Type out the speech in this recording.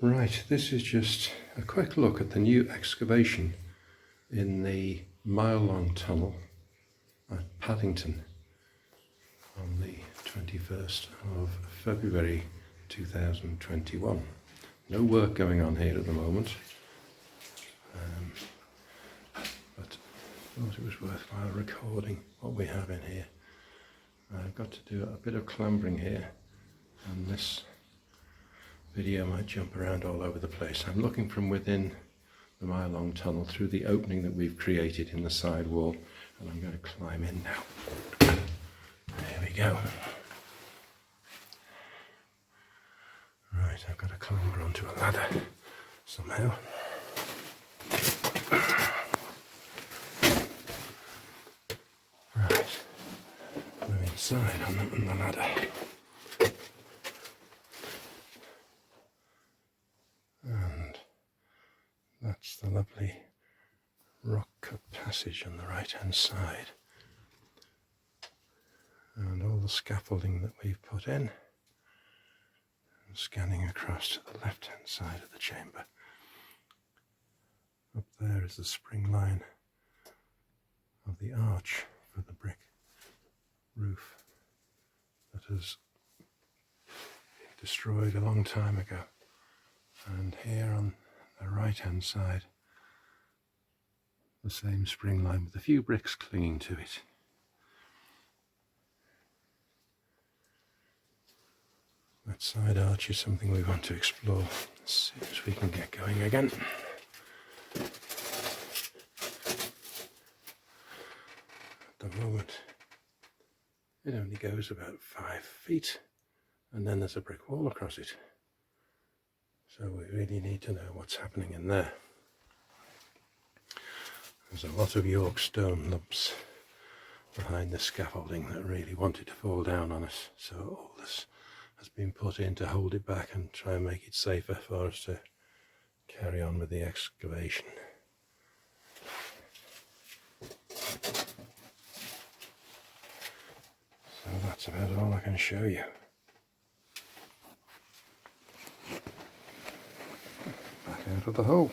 Right, this is just a quick look at the new excavation in the mile-long tunnel at Paddington on the 21st of February 2021. No work going on here at the moment, but I thought it was worthwhile recording what we have in here. I've got to do a bit of clambering here, and this video might jump around all over the place. I'm looking from within the mile-long tunnel through the opening that we've created in the side wall, and I'm going to climb in now. There we go. Right, I've got to clamber onto a ladder somehow. Right, we're inside on the ladder. And that's the lovely rock cut passage on the right hand side, and all the scaffolding that we've put in, and scanning across to the left hand side of the chamber. Up there is the spring line of the arch for the brick roof that has been destroyed a long time ago. And here on the right hand side, the same spring line with a few bricks clinging to it. That side arch is something we want to explore as soon as we can get going again. At the moment, it only goes about 5 feet, and then there's a brick wall across it. So we really need to know what's happening in there. There's a lot of York stone lumps behind the scaffolding that really wanted to fall down on us. So all this has been put in to hold it back and try and make it safer for us to carry on with the excavation. So that's about all I can show you. Back out of the hole.